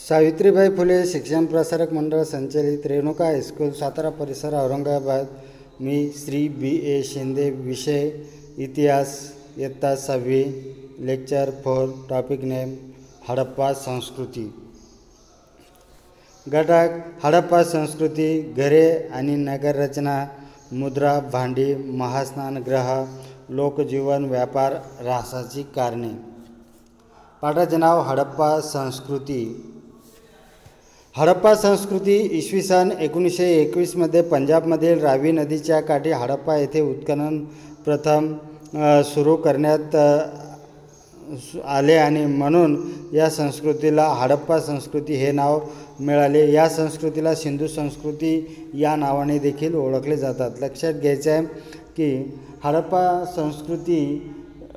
सावित्रीबाई फुले शिक्षण प्रसारक मंडळ संचलित रेणुका हायस्कूल सातारा परिसर औरंगाबाद. मी श्री B.A. शिंदे. विषय इतिहास, इयत्ता 6वी. लेक्चर 4. टॉपिक नेम हडप्पा संस्कृती. घटक हडप्पा संस्कृती. घरे आणि नगररचना, मुद्रा, भांडी, महास्नानगृह, लोकजीवन, व्यापार, ऱ्हासाची कारणे. पाठाचे नाव हडप्पा संस्कृती. हडप्पा संस्कृती इसवी सन 1921 पंजाबमधील रावी नदीच्या काठी हडप्पा येथे उत्खनन प्रथम सुरू करण्यात आले आणि म्हणून या संस्कृतीला हडप्पा संस्कृती हे नाव मिळाले. या संस्कृतीला सिंधू संस्कृती या नावाने देखील ओळखले जातात. लक्षात घ्यायचं आहे की हडप्पा संस्कृती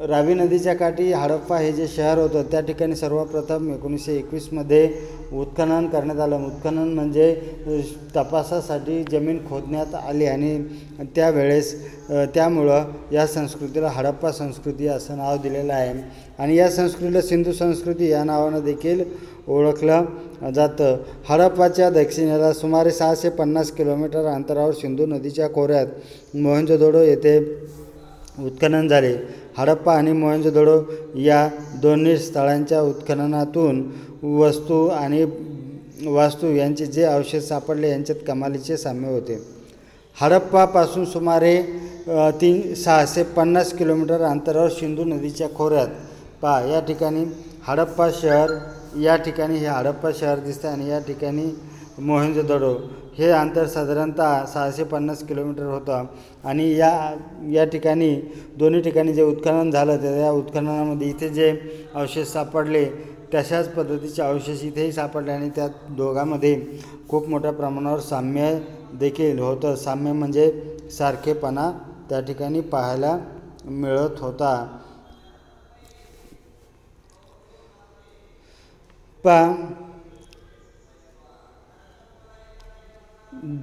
रावी नदीच्या काठी हडप्पा हे जे शहर होतं त्या ठिकाणी सर्वप्रथम 1921 उत्खनन करण्यात आलं. उत्खनन म्हणजे तपासासाठी जमीन खोदण्यात आली आणि त्यावेळेस त्यामुळं या संस्कृतीला हडप्पा संस्कृती असं नाव दिलेलं आहे. आणि या संस्कृतीला सिंधू संस्कृती या नावानं देखील ओळखलं जातं. हडप्पाच्या दक्षिणेला सुमारे 650 किलोमीटर अंतरावर सिंधू नदीच्या खोऱ्यात मोहनजोदडो येथे उत्खनन झाले. हडप्पा आणि मोहनजोदडो या दोन्ही स्थळांच्या उत्खननातून वस्तू आणि वास्तू यांचे जे अवशेष सापडले यांच्यात कमालीचे साम्य होते. हडप्पापासून सुमारे 650 किलोमीटर अंतरावर सिंधू नदीच्या खोऱ्यात पहा या ठिकाणी हडप्पा शहर, या ठिकाणी हे हडप्पा शहर दिसतं आणि या ठिकाणी मोहनजोदडो. हे अंतर साधारणतः 650 किलोमीटर होतं आणि या ठिकाणी दोन्ही ठिकाणी जे उत्खनन झालं त्या उत्खननामध्ये इथे जे अवशेष सापडले तशाच पद्धतीचे अवशेष इथेही सापडले आणि त्या दोघांमध्ये खूप मोठ्या प्रमाणावर साम्य देखील होतं. साम्य म्हणजे सारखेपणा त्या ठिकाणी पाहायला मिळत होता.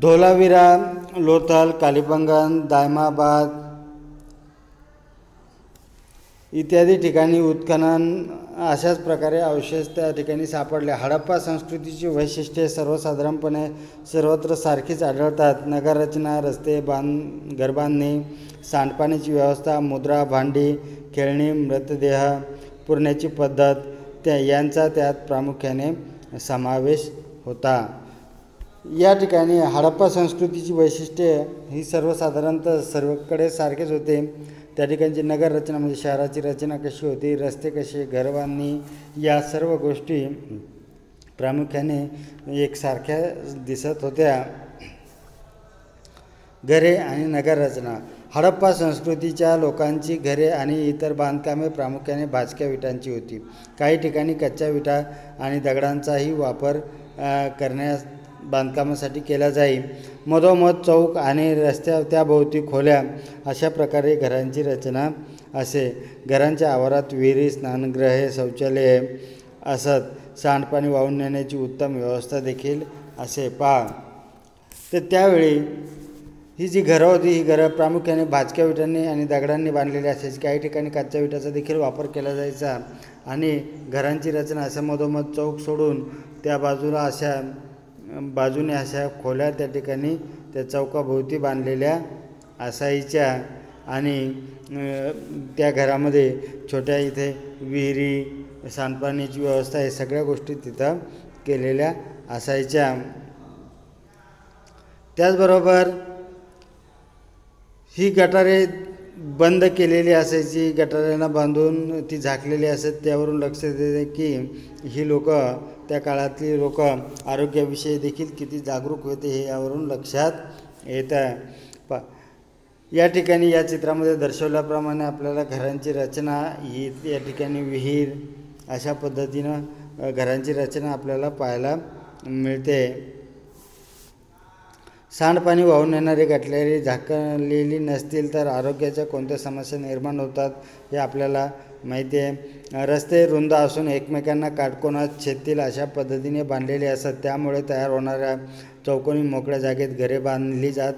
धोलावीरा, लोथल, कालीबंगन, दायमाबाद इत्यादी ठिकाणी उत्खनन अशाच प्रकारे अवशेष त्या ठिकाणी सापडले. हडप्पा संस्कृतीची वैशिष्ट्ये सर्वसाधारणपणे सर्वत्र सारखीच आढळतात. नगररचना, रस्ते, घरबांधणी, सांडपाण्याची व्यवस्था, मुद्रा, भांडी, खेळणी, मृतदेह पुरण्याची पद्धत यांचा त्यात प्रामुख्याने समावेश होता. या ठिकाणी हडप्पा संस्कृतीची वैशिष्ट्ये ही सर्वसाधारणतः सर्वकडे सारखेच होते. त्या ठिकाणची नगररचना म्हणजे शहराची रचना कशी होती, रस्ते कसे, घरबांधणी या सर्व गोष्टी प्रामुख्याने एकसारख्या दिसत होत्या. घरे आणि नगररचना. हडप्पा संस्कृतीच्या लोकांची घरे आणि इतर बांधकामे प्रामुख्याने भाजक्या विटांची होती. काही ठिकाणी कच्च्या विटा आणि दगडांचाही वापर करण्यास बांधकामासाठी केला जाई. मधोमध चौक आणि रस्त्या त्याभोवती खोल्या अशा प्रकारे घरांची रचना असे. घरांच्या आवारात विहिरी, स्नानगृहे, शौचालये असत. सांडपाणी वाहून नेण्याची उत्तम व्यवस्था देखील असे. पहा तर त्यावेळी ही जी घरं होती ही घरं प्रामुख्याने भाजक्या विटांनी आणि दगडांनी बांधलेली असायची. काही ठिकाणी कच्च्या विटाचा देखील वापर केला जायचा आणि घरांची रचना असं मधोमध चौक सोडून त्या बाजूने अशा खोल्या त्या ठिकाणी त्या चौकाभोवती बांधलेल्या असायच्या आणि त्या घरामध्ये छोट्या इथे विहिरी, सांडपाण्याची व्यवस्था हे सगळ्या गोष्टी तिथं केलेल्या असायच्या. त्याचबरोबर ही गटारे बंद केलेली असायची. गटारांना बांधून ती झाकलेली असत. त्यावरून लक्ष येते की ही लोक त्या काळातली लोक आरोग्याविषयी देखील किती जागरूक होते हे यावरून लक्षात येतं. या ठिकाणी या चित्रामध्ये दर्शवल्याप्रमाणे आपल्याला घरांची रचना ही या ठिकाणी विहीर अशा पद्धतीनं घरांची रचना आपल्याला पाहायला मिळते. सांडपाणी वाहून नेणारी गटारे झाकलेली नसतील तर आरोग्याच्या कोणत्या समस्या निर्माण होतात हे आपल्याला माहिती आहे. रस्ते रुंद असून एकमेकांना काटकोनात छेदतील अशा पद्धतीने बांधलेले असतात. त्यामुळे तयार होणाऱ्या चौकोनी मोकळ्या जागेत घरे बांधली जात.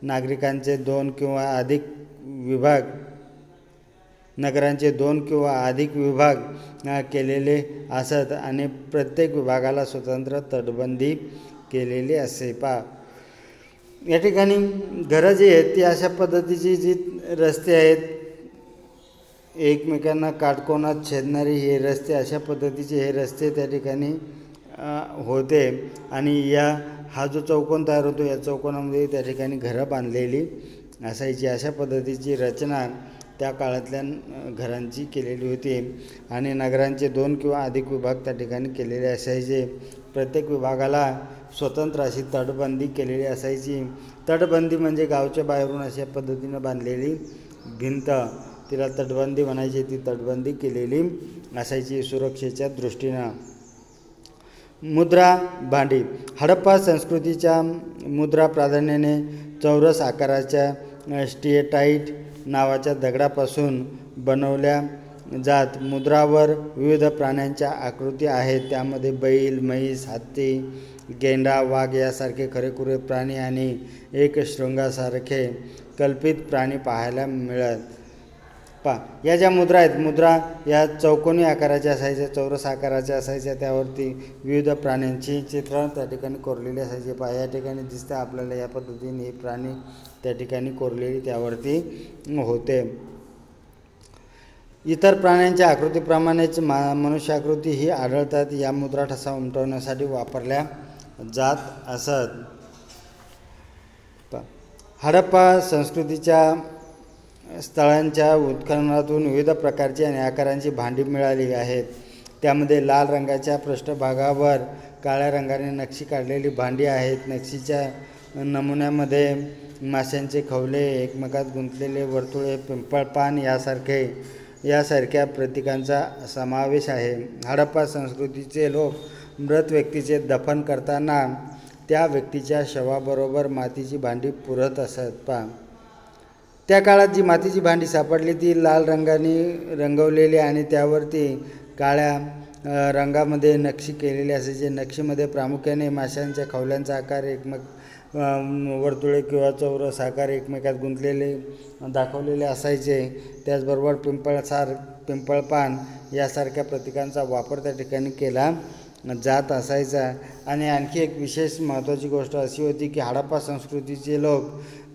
नागरिकांचे 2 किंवा अधिक विभाग नगरांचे 2 किंवा अधिक विभाग केलेले असत आणि प्रत्येक विभागाला स्वतंत्र तटबंदी केलेली असे. या ठिकाणी घरं जी आहेत ती अशा पद्धतीची जी रस्ते आहेत, एकमेकांना काटकोनात छेदणारी हे रस्ते, अशा पद्धतीचे हे रस्ते त्या ठिकाणी होते. आणि हा जो चौकोन तयार होतो, या चौकोनामध्ये त्या ठिकाणी घरं बांधलेली असायची. अशा पद्धतीची रचना त्या काळातल्या घरांची केलेली होती. आणि नगरांचे 2 किंवा अधिक विभाग त्या ठिकाणी केलेले असायचे. प्रत्येक विभागाला स्वतंत्र अशी तटबंदी केलेली असायची. तटबंदी म्हणजे गावच्या बाहेरून अशा पद्धतीनं बांधलेली भिंत, तिला तटबंदी म्हणायची. ती तटबंदी केलेली असायची सुरक्षेच्या दृष्टीनं. मुद्रा भांडी. हडप्पा संस्कृतीच्या मुद्रा प्राधान्याने चौरस आकाराच्या स्टिएटाईट नावाच्या दगडापासून बनवल्या जात. मुद्रावर विविध प्राण्यांच्या आकृती आहेत. त्यामध्ये बैल, म्हैस, हत्ती, गेंडा, वाघ यासारखे खरेखुरे प्राणी आणि एक शृंगासारखे कल्पित प्राणी पाहायला मिळत. या ज्या मुद्रा आहेत, मुद्रा या चौकोनी आकाराच्या असायच्या, चौरस आकाराच्या असायच्या. त्यावरती विविध प्राण्यांची चित्र त्या ठिकाणी कोरलेली असायची. या ठिकाणी दिसतं आपल्याला या पद्धतीने हे प्राणी त्या ठिकाणी कोरलेली त्यावरती होते. इतर प्राण्यांच्या आकृतीप्रमाणेच मनुष्याकृती ही आढळतात. या मुद्रा ठसा उमटवण्यासाठी वापरल्या जात असत. हडप्पा संस्कृतीच्या स्थळांच्या उत्खननातून विविध प्रकारची आणि आकारांची भांडी मिळाली आहेत. त्यामध्ये लाल रंगाच्या पृष्ठभागावर काळ्या रंगाने नक्षी काढलेली भांडी आहेत. नक्षीच्या नमुन्यामध्ये माशांचे खवले, एकमेकात गुंतलेले वर्तुळे, पिंपळपान यासारख्या प्रतीकांचा समावेश आहे. हडप्पा संस्कृतीचे लोक मृत व्यक्तीचे दफन करताना त्या व्यक्तीच्या शवाबरोबर मातीची भांडी पुरत असत. त्या काळात जी मातीची भांडी सापडली ती लाल रंगाने रंगवलेली आणि त्यावरती काळ्या रंगामध्ये नक्षी केलेली असायची. नक्षीमध्ये प्रामुख्याने माशांच्या खवल्यांचा आकार, वर्तुळे किंवा चौरस आकार एकमेकात गुंतलेले दाखवलेले असायचे. त्याचबरोबर पिंपळपान यासारख्या प्रतीकांचा वापर त्या ठिकाणी केला जात असायचा. आणि आणखी एक विशेष महत्त्वाची गोष्ट अशी होती की हडप्पा संस्कृतीचे लोक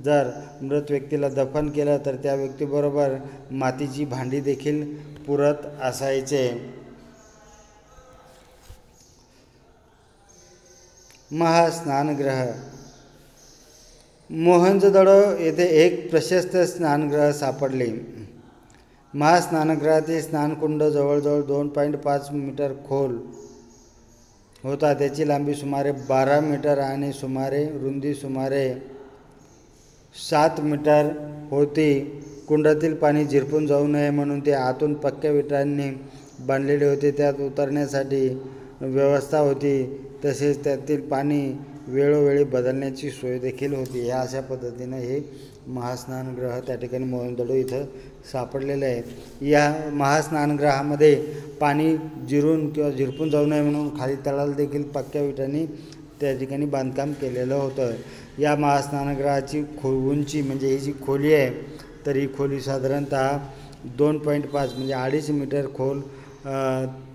जर मृत व्यक्तीला दफन केलं तर त्या व्यक्तीबरोबर मातीची भांडी देखील पुरत असायचे. महास्नानगृह. मोहनजोदडो येथे एक प्रशस्त स्नानगृह सापडले. महास्नानगृहातील स्नानकुंड जवळजवळ 2.5 मीटर खोल होता. त्याची लांबी सुमारे 12 मीटर आणि रुंदी सुमारे 7 मीटर होती. कुंडातील पाणी झिरपून जाऊ नये म्हणून ते आतून पक्क्या विटांनी बांधलेले होते. त्यात उतरण्यासाठी व्यवस्था होती. तसेच त्यातील पाणी वेळोवेळी बदलण्याची सोय देखील होती. ह्या अशा पद्धतीनं हे महास्नानगृह त्या ठिकाणी मोहनजोदडो इथं सापडलेलं आहे. या महास्नानगृहामध्ये पाणी झिरपून जाऊ नये म्हणून खाली तळाला देखील पक्क्या विटांनी त्या ठिकाणी बांधकाम केलेलं होतं. या महास्नानगृहाची उंची म्हणजे ही जी खोली आहे तर ही खोली साधारणतः 2.5 म्हणजे 2.5 मीटर खोल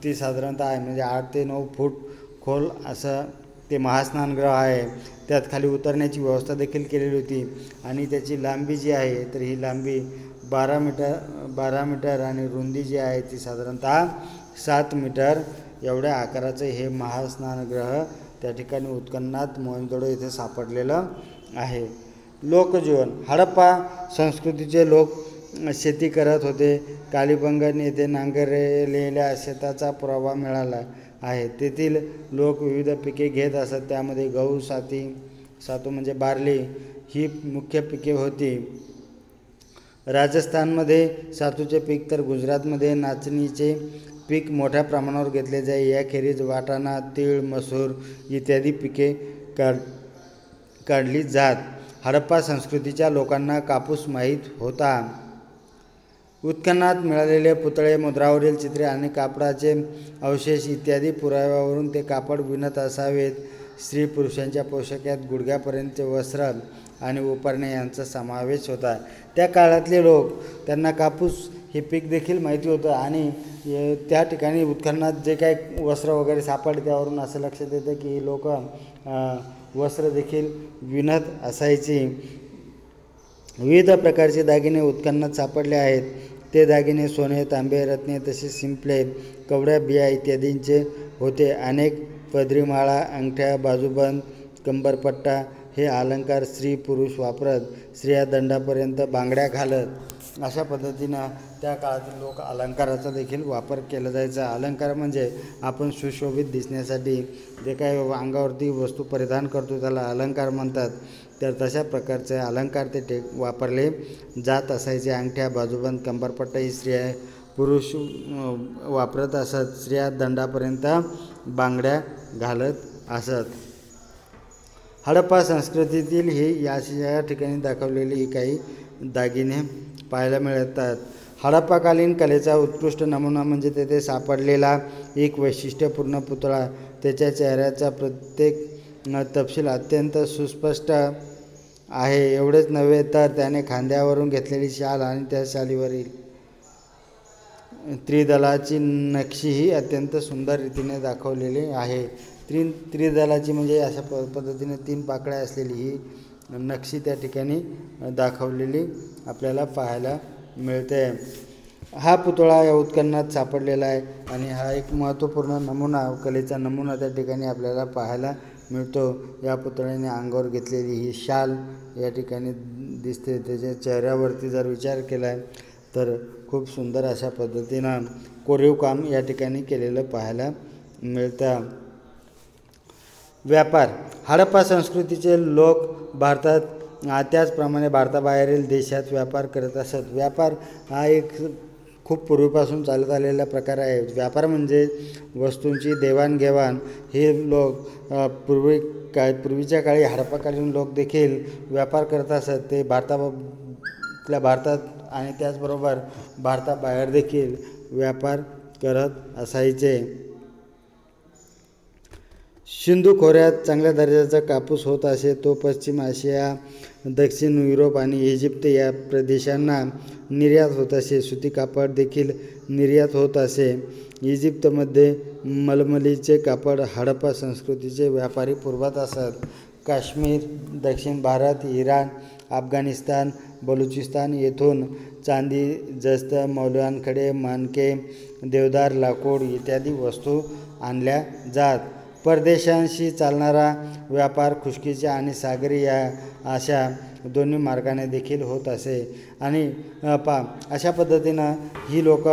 ती साधारणतः आहे. म्हणजे 8 ते 9 फूट खोल असं ते महास्नानगृह आहे. त्यात खाली उतरण्याची व्यवस्था देखील केलेली होती. आणि त्याची लांबी जी आहे तर ही लांबी 12 मीटर आणि रुंदी जी आहे ती साधारणतः 7 मीटर एवढ्या आकाराचं हे महास्नानगृह त्या ठिकाणी उत्खननात मोहनजोदडो इथे सापडलेलं आहे. लोकजीवन. हडप्पा संस्कृतीचे लोक शेती करत होते. कालिबंगन येथे नांगरलेल्या शेताचा पुरावा मिळाला आहे. तेथील लोक विविध पिके घेत असत. त्यामध्ये गहू, सातू म्हणजे बार्ली ही मुख्य पिके होती. राजस्थानमध्ये सातूचे पीक तर गुजरातमध्ये नाचणीचे पीक मोठ्या प्रमाणावर घेतले जाई. याखेरीज वाटाणा, तीळ, मसूर इत्यादी पिके काढली जात. हडप्पा संस्कृतीच्या लोकांना कापूस माहीत होता. उत्खननात मिळालेले पुतळे, मुद्रावरील चित्रे आणि कापडाचे अवशेष इत्यादी पुराव्यावरून ते कापड विणत असावेत. स्त्री पुरुषांच्या पोशाखात गुडघ्यापर्यंतचे वस्त्र आणि उपरणे यांचा समावेश होता. त्या काळातले लोक त्यांना कापूस हे पीक देखील माहिती होतं आणि त्या ठिकाणी उत्खननात जे काही वस्त्र वगैरे सापडले त्यावरून असं लक्षात येतं की ही लोक वस्त्र देखील विणत असायची. विविध प्रकारचे दागिने उत्खननात सापडले आहेत. ते दागिने सोने, तांबे, रत्ने तसेच शिंपले, कवड्या, बिया इत्यादींचे होते. अनेक पदरीमाळा, अंगठ्या, बाजूबंद, कंबरपट्टा हे अलंकार स्त्री पुरुष वापरत. स्त्रिया दंडापर्यंत बांगड्या घालत. अशा पद्धतीनं त्या काळातील लोक अलंकाराचा देखील वापर केला जायचा. अलंकार म्हणजे आपण सुशोभित दिसण्यासाठी जे काही अंगावरती वस्तू परिधान करतो त्याला अलंकार म्हणतात. तर तशा प्रकारचे अलंकार ते वापरले जात असायचे. अंगठ्या, बाजूबंद, कंबरपट्टा ही स्त्रिया पुरुष वापरत असत. स्त्रिया दंडापर्यंत बांगड्या घालत असत. हडप्पा संस्कृतीतील ही या ठिकाणी दाखवलेली ही काही दागिने पाहायला मिळतात. हडप्पाकालीन कलेचा उत्कृष्ट नमुना म्हणजे तेथे सापडलेला एक वैशिष्ट्यपूर्ण पुतळा. त्याच्या चेहऱ्याचा प्रत्येक तपशील अत्यंत सुस्पष्ट आहे. एवढेच नव्हे तर त्याने खांद्यावरून घेतलेली शाल आणि त्या शालीवरील त्रिदलाची नक्षीही अत्यंत सुंदर रीतीने दाखवलेली आहे. त्रिदलाची म्हणजे अशा पद्धतीने 3 पाकळ्या असलेली ही नक्षी त्या ठिकाणी दाखवलेली आपल्याला पाहायला मिळते. हा पुतळा या उत्खननात सापडलेला आहे आणि हा एक महत्त्वपूर्ण नमुना, कलेचा नमुना त्या ठिकाणी आपल्याला पाहायला मिळतो. या पुतळ्याने अंगावर घेतलेली ही शाल या ठिकाणी दिसते. त्याच्या चेहऱ्यावरती जर विचार केला तर खूप सुंदर अशा पद्धतीनं कोरीव काम या ठिकाणी केलेलं पाहायला मिळतं. व्यापार. हडप्पा संस्कृतीचे लोक भारतात त्याचप्रमाणे भारताबाहेरील देशात व्यापार करत असत. व्यापार हा एक खूप पूर्वीपासून चालत आलेला प्रकार आहे. व्यापार म्हणजे वस्तूंची देवाणघेवाण. हे लोक पूर्वीच्या काळी हडप्पाकालीन लोक देखील व्यापार करत असत. ते भारतात आणि त्याचबरोबर भारताबाहेर देखील व्यापार करत असायचे. सिंधू खोऱ्यात चांगल्या दर्जाचा कापूस होत असे. तो पश्चिम आशिया, दक्षिण युरोप आणि इजिप्त या प्रदेशांना निर्यात होत असे. सुती कापड देखील निर्यात होत असे. इजिप्तमध्ये मलमलीचे कापड हडप्पा संस्कृतीचे व्यापारी पुरवत असत. काश्मीर, दक्षिण भारत, इराण, अफगाणिस्तान, बलुचिस्तान येथून चांदी, जस्त, मौल्यवान माणके, देवदार, लाकूड इत्यादी वस्तू आणल्या जात. परदेशांशी चालणारा व्यापार खुष्कीच्या आणि सागरी या अशा दोन्ही मार्गाने देखील होत असे. आणि अशा पद्धतीनं ही लोक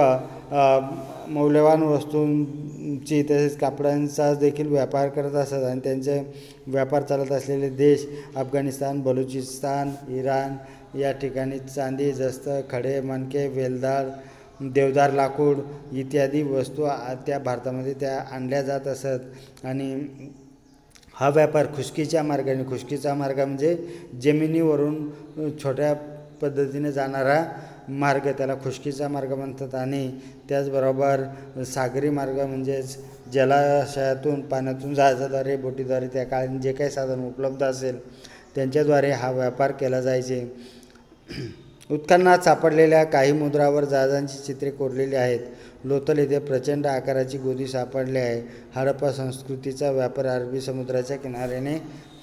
मौल्यवान वस्तूंची तसेच कापडांचा देखील व्यापार करत असत. आणि त्यांचे व्यापार चालत असलेले देश अफगाणिस्तान, बलुचिस्तान, इराण या ठिकाणी चांदी, जस्त, खडे, मणके, वेलदार, देवदार लाकूड इत्यादी वस्तू त्या भारतामध्ये त्या आणल्या जात असत. आणि हा व्यापार खुष्कीच्या मार्गाने, खुष्कीचा मार्ग म्हणजे जमिनीवरून छोट्या पद्धतीने जाणारा मार्ग, त्याला खुष्कीचा मार्ग म्हणतात. आणि त्याचबरोबर सागरी मार्ग म्हणजेच जलाशयातून, पाण्यातून, जहाजाद्वारे, बोटीद्वारे त्या काळात जे काही साधन उपलब्ध असेल त्यांच्याद्वारे हा व्यापार केला जायचे. उत्खननात सापडलेल्या काही मुद्रावर जहाजांची चित्रे कोरलेली आहेत. लोथल येथे प्रचंड आकाराची गोदी सापडली आहे. हडप्पा संस्कृतीचा व्यापार अरबी समुद्राच्या किनाऱ्याने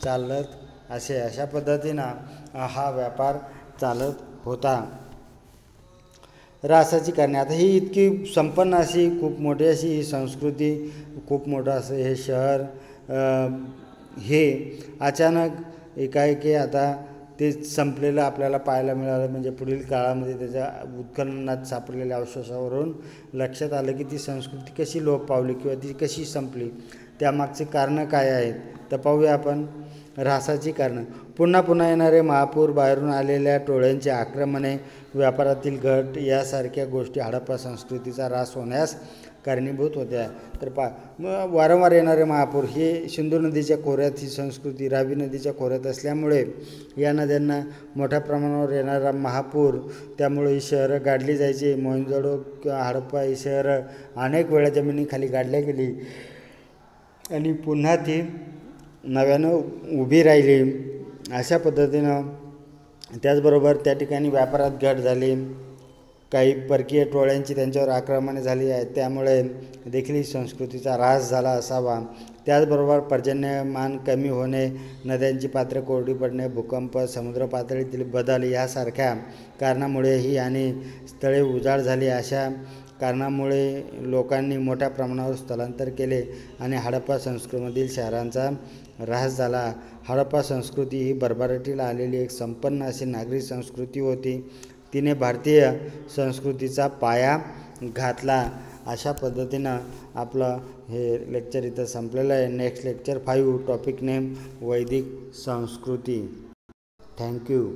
चालत असे. अशा पद्धतीनं हा व्यापार चालत होता. रासाची कारणे. आता ही इतकी संपन्न अशी, खूप मोठी अशी ही संस्कृती, खूप मोठं असं हे शहर, हे अचानक एकाएकी आता ते संपलेलं आपल्याला पाहायला मिळालं. म्हणजे पुढील काळामध्ये त्याच्या उत्खननात सापडलेल्या अवशेषावरून लक्षात आलं की ती संस्कृती कशी लोप पावली किंवा ती कशी संपली, त्यामागचे कारणं काय आहेत. तर पाहूया आपण ऱ्हासाची कारणं. पुन्हा पुन्हा येणारे महापूर, बाहेरून आलेल्या टोळ्यांची आक्रमणे, व्यापारातील घट यासारख्या गोष्टी हडप्पा संस्कृतीचा ऱ्हास होण्यास कारणीभूत होत्या. तर वारंवार येणारे महापूर हे सिंधू नदीच्या खोऱ्यात ही संस्कृती, रावी नदीच्या खोऱ्यात असल्यामुळे या नद्यांना मोठ्या प्रमाणावर येणारा महापूर, त्यामुळे ही शहरं गाडली जायची. मोहनजोदडो किंवा हडप्पा ही शहरं अनेक वेळा जमिनीखाली गाडल्या गेली आणि पुन्हा ती नव्यानं उभी राहिली. अशा पद्धतीनं त्याचबरोबर त्या ठिकाणी व्यापारात घट झाली. काही परकीय टोळ्यांची त्यांच्यावर आक्रमणे झाली आहेत, त्यामुळे देखील ही संस्कृतीचा ऱ्हास झाला असावा. त्याचबरोबर पर्जन्यमान कमी होणे, नद्यांची पात्र कोरडी पडणे, भूकंप, समुद्र पातळीतील बदल यासारख्या कारणामुळेही आणि स्थळे उजाड झाली. अशा कारणामुळे लोकांनी मोठ्या प्रमाणावर स्थलांतर केले आणि हडप्पा संस्कृतीमधील शहरांचा ऱ्हास झाला. हडप्पा संस्कृती ही भरभराटीला आलेली एक संपन्न अशी नागरी संस्कृती होती. तिने भारतीय संस्कृतीचा पाया घातला. अशा पद्धतीनं आपलं हे लेक्चर इथं संपलेलं आहे. नेक्स्ट लेक्चर 5, टॉपिक नेम वैदिक संस्कृती. थँक्यू.